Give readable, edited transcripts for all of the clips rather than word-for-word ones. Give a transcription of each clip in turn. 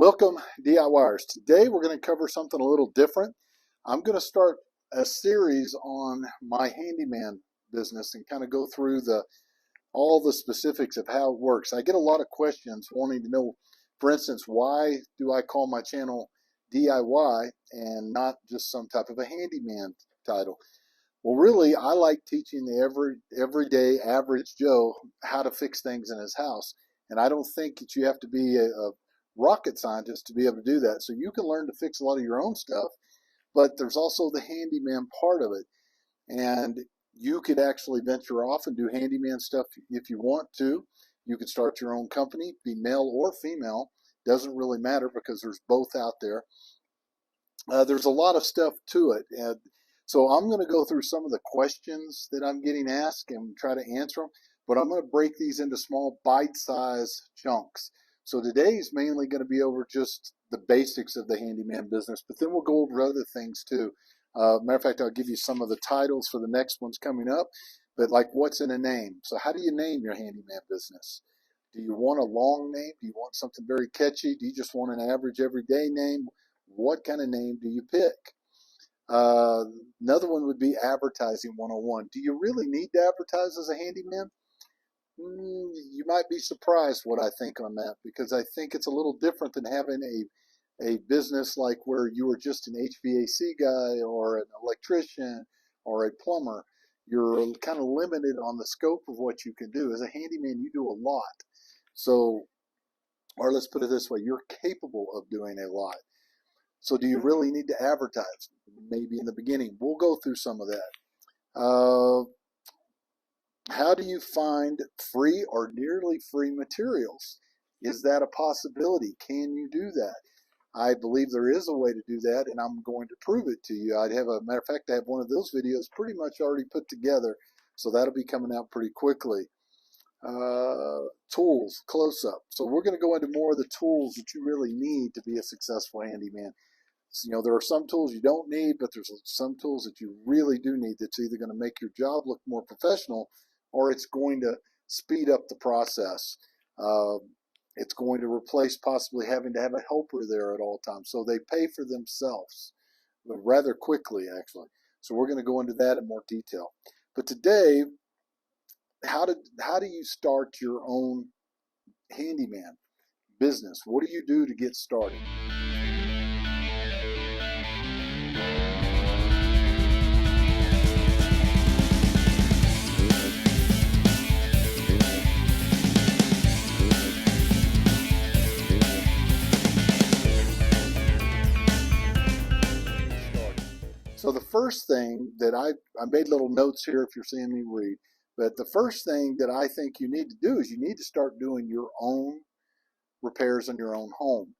Welcome, DIYers. Today we're going to cover something a little different. I'm going to start a series on my handyman business and kind of go through all the specifics of how it works. I get a lot of questions wanting to know, for instance, why do I call my channel DIY and not just some type of a handyman title? Well, really, I like teaching the everyday average Joe how to fix things in his house. And I don't think that you have to be a rocket scientist to be able to do that. So you can learn to fix a lot of your own stuff, but there's also the handyman part of it. And you could actually venture off and do handyman stuff if you want to. You could start your own company, be male or female. Doesn't really matter because there's both out there. There's a lot of stuff to it. And so I'm going to go through some of the questions that I'm getting asked and try to answer them, but I'm going to break these into small bite-sized chunks. So today's mainly going to be over just the basics of the handyman business, but then we'll go over other things too. Matter of fact, I'll give you some of the titles for the next ones coming up, but like what's in a name? So how do you name your handyman business? Do you want a long name? Do you want something very catchy? Do you just want an average everyday name? What kind of name do you pick? Another one would be advertising 101. Do you really need to advertise as a handyman? You might be surprised what I think on that, because I think it's a little different than having a business like where you were just an HVAC guy or an electrician or a plumber. You're kind of limited on the scope of what you can do. As a handyman, you do a lot. So, or let's put it this way, you're capable of doing a lot. So do you really need to advertise? Maybe in the beginning. We'll go through some of that. How do you find free or nearly free materials? Is that a possibility? Can you do that? I believe there is a way to do that, and I'm going to prove it to you. I'd have a matter of fact, I have one of those videos pretty much already put together, so that'll be coming out pretty quickly. Tools, close-up. So we're going to go into more of the tools that you really need to be a successful handyman. You know, there are some tools you don't need, but there's some tools that you really do need that's either going to make your job look more professional or it's going to speed up the process. It's going to replace possibly having to have a helper there at all times. So they pay for themselves rather quickly, actually. So we're going to go into that in more detail. But today, how do you start your own handyman business? What do you do to get started? So the first thing that I made little notes here if you're seeing me read, but the first thing that I think you need to do is you need to start doing your own repairs in your own home.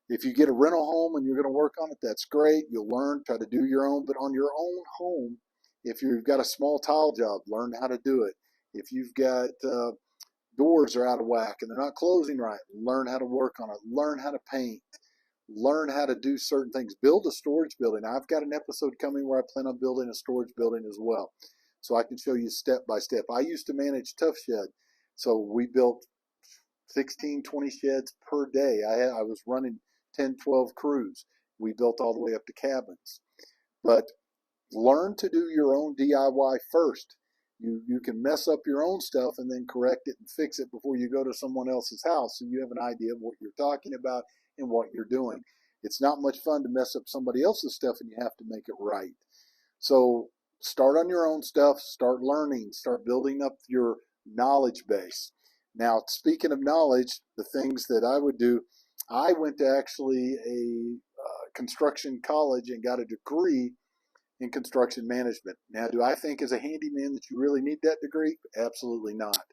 If you get a rental home and you're going to work on it, that's great. You'll learn, try to do your own, but on your own home, if you've got a small tile job, learn how to do it. If you've got doors are out of whack and they're not closing right, learn how to work on it. Learn how to paint. Learn how to do certain things. Build a storage building. I've got an episode coming where I plan on building a storage building as well, so I can show you step by step. I used to manage Tough Shed, so we built 16, 20 sheds per day. I was running 10, 12 crews. We built all the way up to cabins. But learn to do your own DIY first. You can mess up your own stuff and then correct it and fix it before you go to someone else's house, so you have an idea of what you're talking about and what you're doing. It's not much fun to mess up somebody else's stuff and you have to make it right. So start on your own stuff, start learning, start building up your knowledge base. Now, speaking of knowledge, the things that I would do, I went to actually a construction college and got a degree in construction management. Now, do I think as a handyman that you really need that degree? Absolutely not.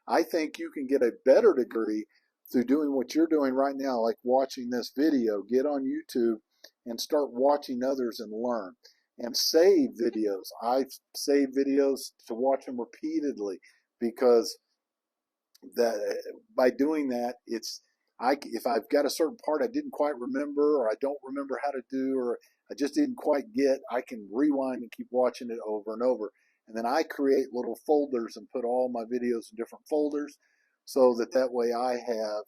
I think you can get a better degree through doing what you're doing right now, like watching this video. Get on YouTube and start watching others and learn. And save videos. I save videos to watch them repeatedly, because that by doing that, if I've got a certain part I didn't quite remember, or I don't remember how to do, or I just didn't quite get, I can rewind and keep watching it over and over. And then I create little folders and put all my videos in different folders, so that way I have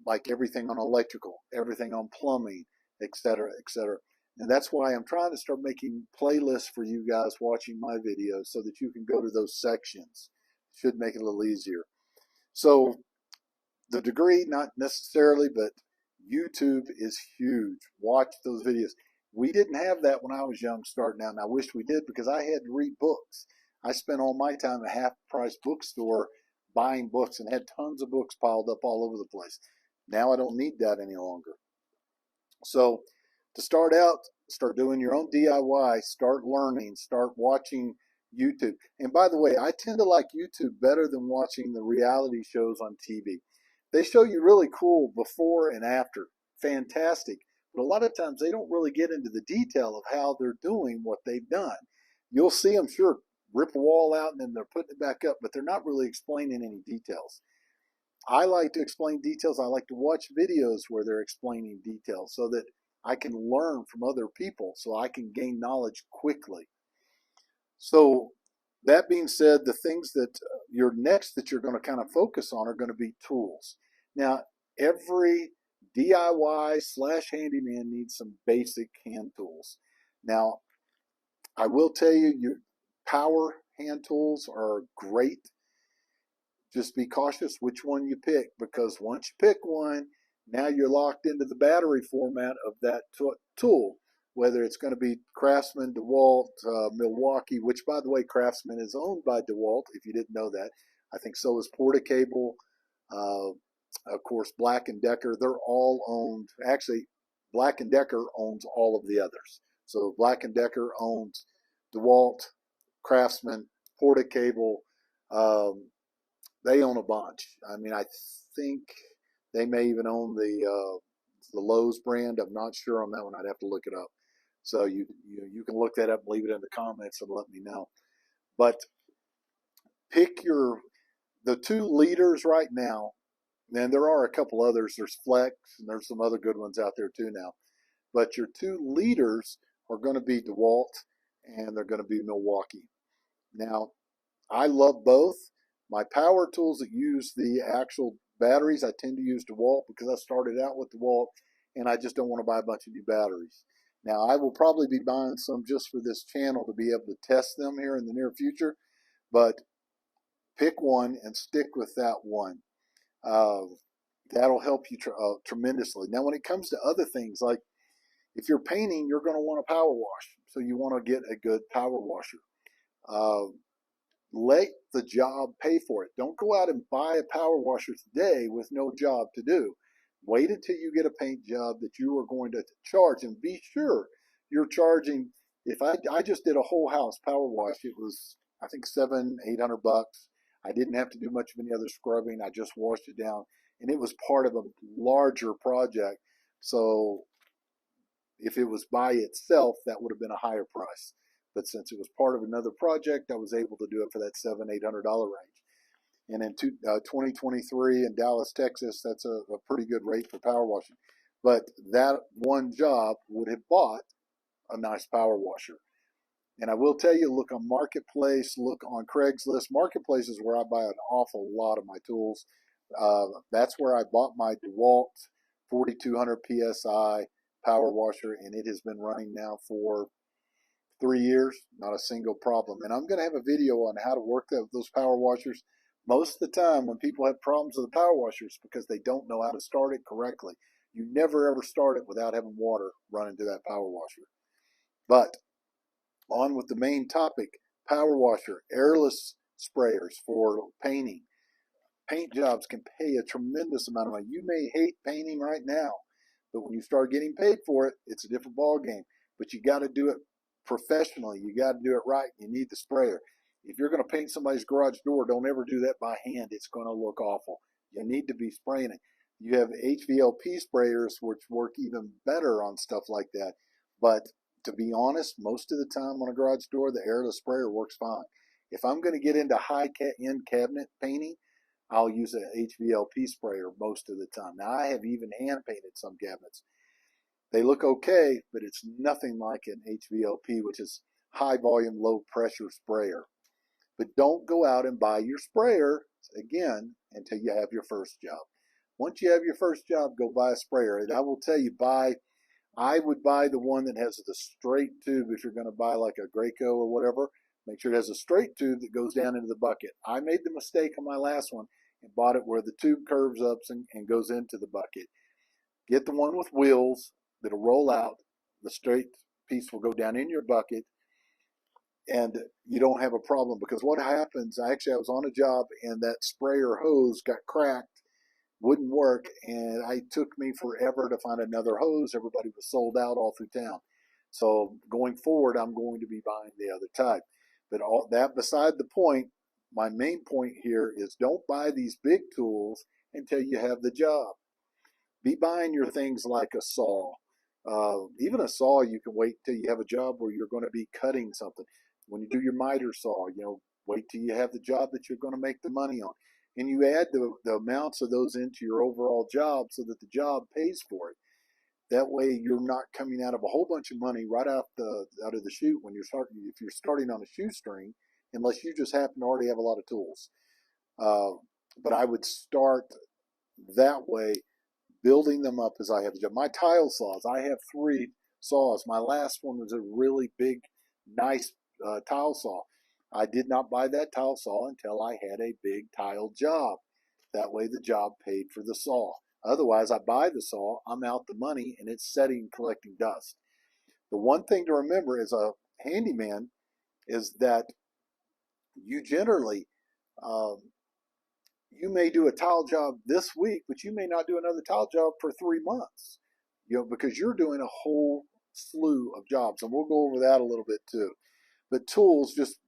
like everything on electrical, everything on plumbing, etc., etc. And that's why I'm trying to start making playlists for you guys watching my videos so that you can go to those sections. Should make it a little easier. So the degree, not necessarily, but YouTube is huge. Watch those videos. We didn't have that when I was young starting out, and I wish we did because I had to read books. I spent all my time at a half-price bookstore buying books and had tons of books piled up all over the place. Now I don't need that any longer. So to start out, start doing your own DIY, start learning, start watching YouTube. And by the way, I tend to like YouTube better than watching the reality shows on TV. They show you really cool before and after, fantastic. But a lot of times they don't really get into the detail of how they're doing what they've done. You'll see them, sure, rip a wall out and then they're putting it back up, but they're not really explaining any details. I like to explain details. I like to watch videos where they're explaining details so that I can learn from other people, so I can gain knowledge quickly. So that being said, the things that you're going to kind of focus on are going to be tools. Now, every DIY slash handyman needs some basic hand tools. Now, I will tell you, your power hand tools are great. Just be cautious which one you pick, because once you pick one, now you're locked into the battery format of that tool, whether it's going to be Craftsman, DeWalt, Milwaukee, which, by the way, Craftsman is owned by DeWalt, if you didn't know that. I think so is Portacable, of course, Black & Decker. They're all owned. Actually, Black & Decker owns all of the others. So Black & Decker owns DeWalt, Craftsman, Portacable. They own a bunch. I mean, I think they may even own the Lowe's brand. I'm not sure on that one. I'd have to look it up. So you can look that up and leave it in the comments and let me know. But pick the two leaders right now. And there are a couple others. There's Flex and there's some other good ones out there too now. But your two leaders are going to be DeWalt and they're going to be Milwaukee. Now, I love both. My power tools that use the actual batteries, I tend to use DeWalt because I started out with DeWalt and I just don't want to buy a bunch of new batteries. Now, I will probably be buying some just for this channel to be able to test them here in the near future, but pick one and stick with that one. That'll help you tremendously. Now, when it comes to other things, like if you're painting, you're going to want a power wash. So you want to get a good power washer. Let the job pay for it. Don't go out and buy a power washer today with no job to do. Wait until you get a paint job that you are going to charge, and be sure you're charging. If I just did a whole house power wash, it was, I think, $700-800. I didn't have to do much of any other scrubbing. I just washed it down, and it was part of a larger project. So if it was by itself, that would have been a higher price. But since it was part of another project, I was able to do it for that $700-800 range. And in 2023 in Dallas, Texas, that's a pretty good rate for power washing. But that one job would have bought a nice power washer. And I will tell you, look on Marketplace, look on Craigslist. Marketplace is where I buy an awful lot of my tools. That's where I bought my DeWalt 4200 PSI power washer, and it has been running now for 3 years, not a single problem. And I'm going to have a video on how to work those power washers. Most of the time when people have problems with the power washers, because they don't know how to start it correctly. You never ever start it without having water running to that power washer. But on with the main topic, power washer, airless sprayers for painting. Paint jobs can pay a tremendous amount of money. You may hate painting right now, but when you start getting paid for it, it's a different ball game. But you got to do it professionally. You got to do it right. You need the sprayer. If you're going to paint somebody's garage door, don't ever do that by hand. It's going to look awful. You need to be spraying it. You have HVLP sprayers, which work even better on stuff like that. But to be honest, most of the time on a garage door, the airless sprayer works fine. If I'm going to get into high-end cabinet painting, I'll use an HVLP sprayer most of the time. Now, I have even hand-painted some cabinets. They look okay, but it's nothing like an HVLP, which is high-volume, low-pressure sprayer. But don't go out and buy your sprayer, again, until you have your first job. Once you have your first job, go buy a sprayer. And I will tell you, I would buy the one that has the straight tube. If you're going to buy like a Graco or whatever, make sure it has a straight tube that goes down into the bucket. I made the mistake on my last one and bought it where the tube curves up and goes into the bucket. Get the one with wheels that'll roll out. The straight piece will go down in your bucket, and you don't have a problem. Because what happens, I was on a job and that sprayer hose got cracked, wouldn't work, and it took me forever to find another hose. Everybody was sold out all through town. So going forward, I'm going to be buying the other type. But all that beside the point, my main point here is don't buy these big tools until you have the job. Be buying your things like a saw. Even a saw, you can wait till you have a job where you're going to be cutting something. When you do your miter saw, wait till you have the job that you're going to make the money on. And you add the amounts of those into your overall job so that the job pays for it. That way you're not coming out of a whole bunch of money right out of the chute when you're starting, if you're starting on a shoestring, unless you just happen to already have a lot of tools. But I would start that way, building them up as I have a job. My tile saws, I have 3 saws. My last one was a really big, nice tile saw. I did not buy that tile saw until I had a big tile job. That way the job paid for the saw. Otherwise, I buy the saw, I'm out the money, and it's sitting collecting dust. The one thing to remember as a handyman is that you generally, you may do a tile job this week, but you may not do another tile job for 3 months, because you're doing a whole slew of jobs. And we'll go over that a little bit too. But tools, just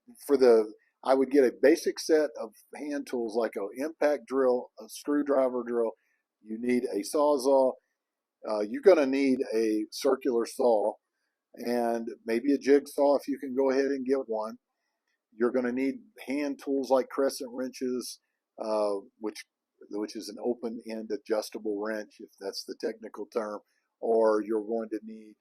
I would get a basic set of hand tools like an impact drill, a screwdriver drill. You need a sawzall. You're going to need a circular saw and maybe a jigsaw if you can go ahead and get one. You're going to need hand tools like crescent wrenches, which is an open-end adjustable wrench, if that's the technical term, or you're going to need,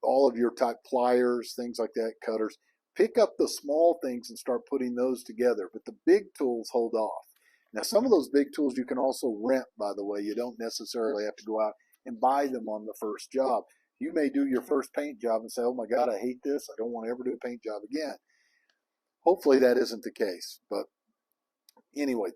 all of your type pliers, things like that, cutters. Pick up the small things and start putting those together, but the big tools hold off. Now, some of those big tools you can also rent, by the way. You don't necessarily have to go out and buy them on the first job. You may do your first paint job and say, oh my God, I hate this. I don't want to ever do a paint job again. Hopefully that isn't the case. But anyway,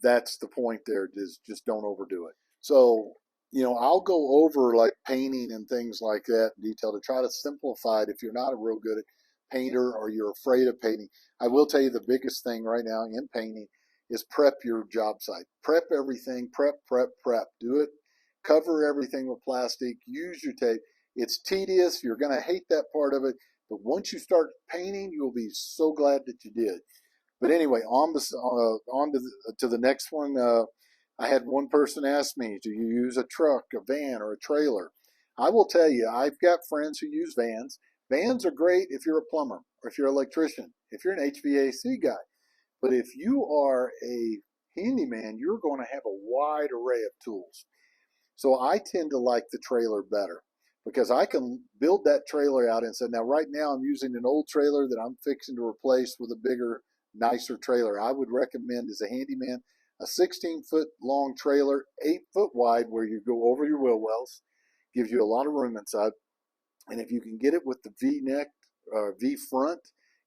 that's the point there, is just don't overdo it. So, I'll go over like painting and things like that in detail to try to simplify it if you're not a real good painter or you're afraid of painting. I will tell you the biggest thing right now in painting is prep your job site. Prep everything, prep. Do it, cover everything with plastic, use your tape. It's tedious, you're going to hate that part of it, but once you start painting, you'll be so glad that you did. But anyway, on to the next one. I had one person ask me, do you use a truck, a van, or a trailer? I will tell you, I've got friends who use vans. Vans are great if you're a plumber or if you're an electrician, if you're an HVAC guy. But if you are a handyman, you're going to have a wide array of tools. So I tend to like the trailer better because I can build that trailer out and say, now right now I'm using an old trailer that I'm fixing to replace with a bigger, nicer trailer. I would recommend as a handyman a 16-foot long trailer, 8-foot wide, where you go over your wheel wells, gives you a lot of room inside. And if you can get it with the V neck or V front,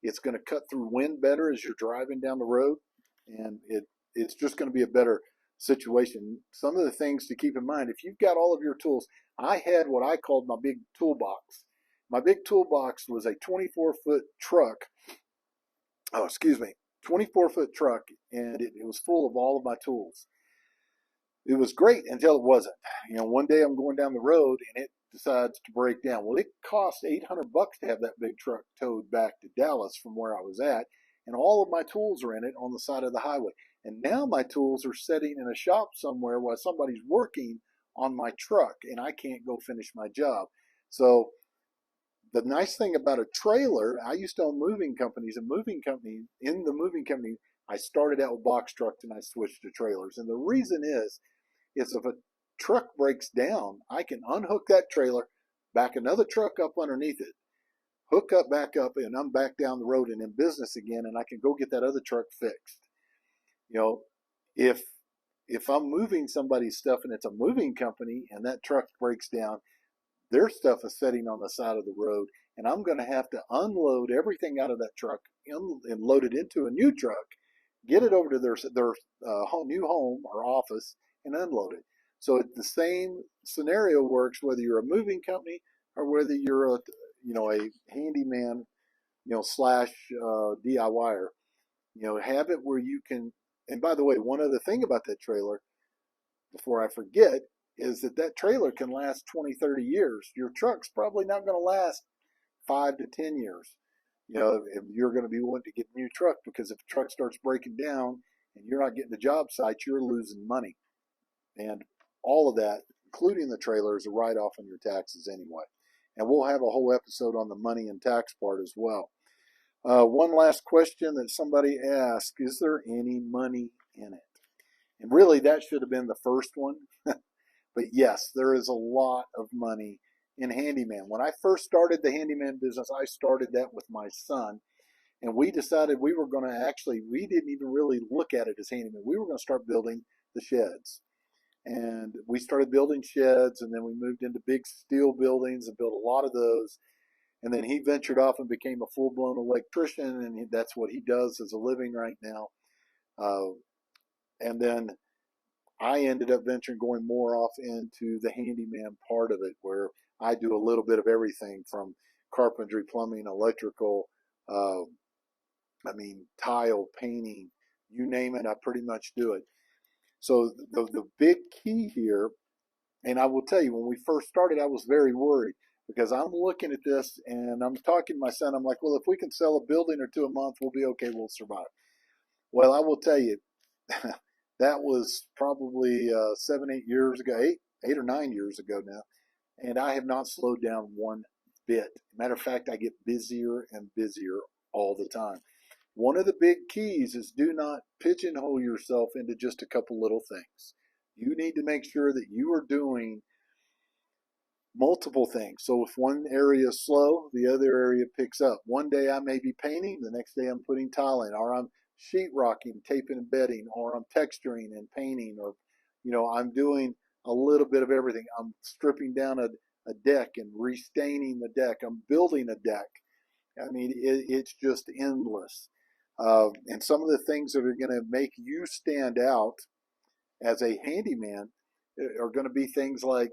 it's going to cut through wind better as you're driving down the road, and it's just going to be a better situation. Some of the things to keep in mind, if you've got all of your tools, I had what I called my big toolbox. My big toolbox was a 24-foot truck. 24-foot truck, and it was full of all of my tools. It was great until it wasn't. One day I'm going down the road and it decides to break down. Well, it cost $800 to have that big truck towed back to Dallas from where I was at, and all of my tools are in it on the side of the highway. And now my tools are sitting in a shop somewhere while somebody's working on my truck, and I can't go finish my job. So the nice thing about a trailer, I used to own moving companies. In the moving company, I started out with box trucks and I switched to trailers. And the reason is if a truck breaks down, I can unhook that trailer, back another truck up underneath it, hook up, back up, and I'm back down the road and in business again, and I can go get that other truck fixed. if I'm moving somebody's stuff and it's a moving company and that truck breaks down, their stuff is sitting on the side of the road, and I'm going to have to unload everything out of that truck and load it into a new truck, get it over to their new home or office, and unload it. So the same scenario works whether you're a moving company or whether you're a handyman, slash DIYer. Have it where you can. And by the way, one other thing about that trailer, before I forget, is that trailer can last 20, 30 years. Your truck's probably not going to last 5 to 10 years. If you're going to be wanting to get a new truck, because if the truck starts breaking down and you're not getting the job site, you're losing money. And all of that, including the trailer, is a write-off on your taxes anyway. And we'll have a whole episode on the money and tax part as well. One last question that somebody asked, is there any money in it? And really, that should have been the first one. But yes, there is a lot of money in handyman. When I first started the handyman business, I started that with my son. And we decided we were going to we didn't even really look at it as handyman. We were going to start building the sheds. And we started building sheds, and then we moved into big steel buildings and built a lot of those. And then he ventured off and became a full-blown electrician, and that's what he does as a living right now. And then I ended up going more off into the handyman part of it, where I do a little bit of everything from carpentry, plumbing, electrical, tile, painting, you name it, I pretty much do it. So the big key here, and I will tell you, when we first started, I was very worried, because I'm looking at this and I'm talking to my son. I'm like, well, if we can sell a building or two a month, we'll be okay. We'll survive. Well, I will tell you, that was probably 7, 8 years ago, 8 or 9 years ago now. And I have not slowed down one bit. Matter of fact, I get busier and busier all the time. One of the big keys is do not pigeonhole yourself into just a couple little things. You need to make sure that you are doing multiple things. So if one area is slow, the other area picks up. One day I may be painting, the next day I'm putting tiling, or I'm sheetrocking, taping and bedding, or I'm texturing and painting, or I'm doing a little bit of everything. I'm stripping down a deck and restaining the deck. I'm building a deck. It's just endless. And some of the things that are going to make you stand out as a handyman are going to be things like,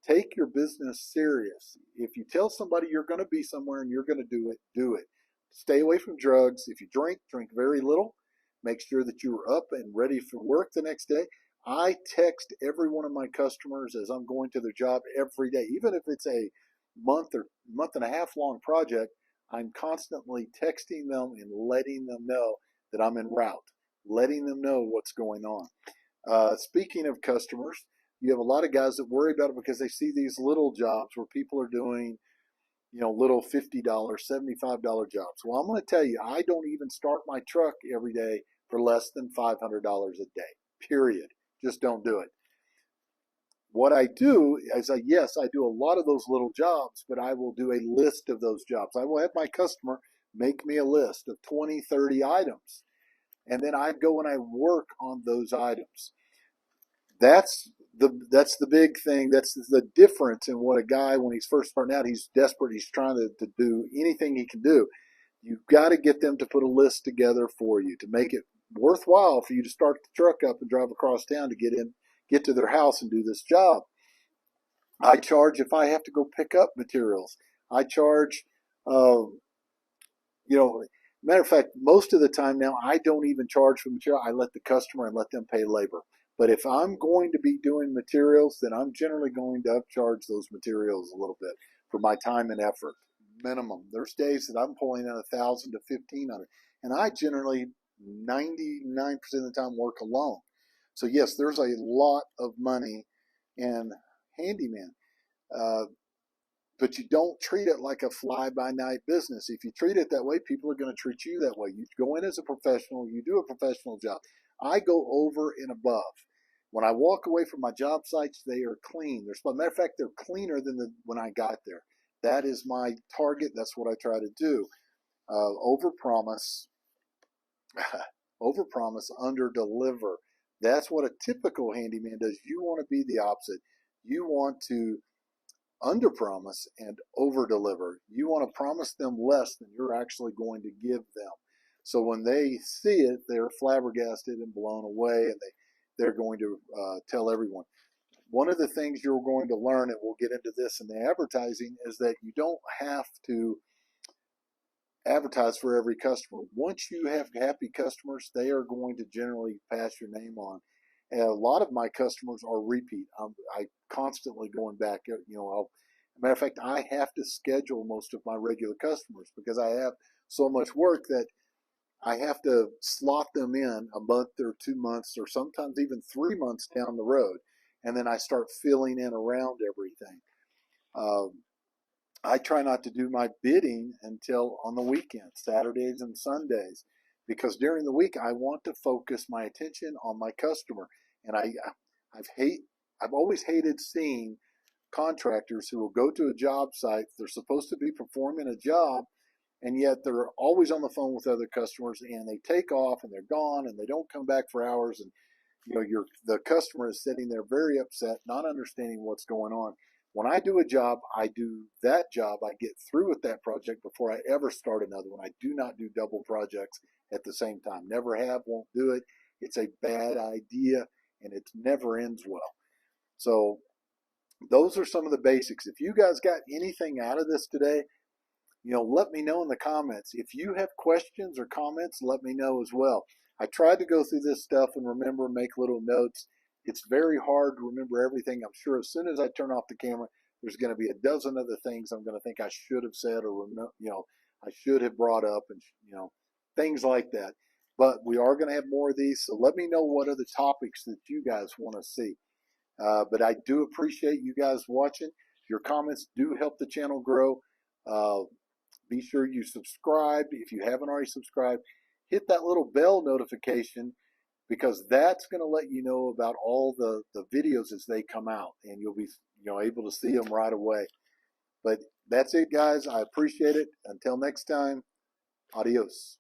take your business serious. If you tell somebody you're going to be somewhere and you're going to do it, do it. Stay away from drugs. If you drink very little. Make sure that you are up and ready for work the next day. I text every one of my customers as I'm going to their job every day. Even if it's a month or month and a half long project, I'm constantly texting them and letting them know that I'm en route, letting them know what's going on. Speaking of customers, you have a lot of guys that worry about it because they see these little jobs where people are doing, little $50, $75 jobs. Well, I'm going to tell you, I don't even start my truck every day for less than $500 a day, period. Just don't do it. What I do is, yes, I do a lot of those little jobs, but I will do a list of those jobs. I will have my customer make me a list of 20, 30 items. And then I go and I work on those items. That's the big thing. That's the difference in what a guy, when he's first starting out, he's desperate. He's trying to do anything he can do. You've got to get them to put a list together for you to make it worthwhile for you to start the truck up and drive across town to get to their house and do this job. I charge if I have to go pick up materials. I charge, matter of fact, most of the time now, I don't even charge for material. I let the customer and let them pay labor. But if I'm going to be doing materials, then I'm generally going to upcharge those materials a little bit for my time and effort, minimum. There's days that I'm pulling in 1,000 to 1,500, and I generally 99% of the time work alone. So yes, there's a lot of money in handyman. But you don't treat it like a fly-by-night business. If you treat it that way, people are going to treat you that way. You go in as a professional, you do a professional job. I go over and above. When I walk away from my job sites, they are clean. As a matter of fact, they're cleaner than when I got there. That is my target. That's what I try to do. Overpromise, under deliver. That's what a typical handyman does. You want to be the opposite. You want to under promise and over deliver. You want to promise them less than you're actually going to give them. So when they see it, they're flabbergasted and blown away, and they're going to tell everyone. One of the things you're going to learn, and we'll get into this in the advertising, is that you don't have to advertise for every customer. Once you have happy customers, they are going to generally pass your name on. And a lot of my customers are repeat. I constantly going back. Matter of fact, I have to schedule most of my regular customers because I have so much work that I have to slot them in a month or 2 months or sometimes even 3 months down the road. And then I start filling in around everything. Um, I try not to do my bidding until on the weekends, Saturdays and Sundays, because during the week I want to focus my attention on my customer. And I've always hated seeing contractors who will go to a job site. They're supposed to be performing a job, and yet they're always on the phone with other customers, and they take off and they're gone and they don't come back for hours. And the customer is sitting there very upset, not understanding what's going on. When I do a job, I do that job. I get through with that project before I ever start another one. I do not do double projects at the same time. Never have, won't do it. It's a bad idea, and it never ends well. So those are some of the basics. If you guys got anything out of this today, let me know in the comments. If you have questions or comments, let me know as well. I tried to go through this stuff and remember, make little notes. It's very hard to remember everything. I'm sure as soon as I turn off the camera, there's going to be a dozen other things I'm going to think I should have said, or I should have brought up, and things like that. But we are going to have more of these, so let me know what other topics that you guys want to see. But I do appreciate you guys watching. Your comments do help the channel grow. Be sure you subscribe if you haven't already subscribed. Hit that little bell notification, because that's going to let you know about all the videos as they come out, and you'll be able to see them right away. But that's it, guys. I appreciate it. Until next time, adios.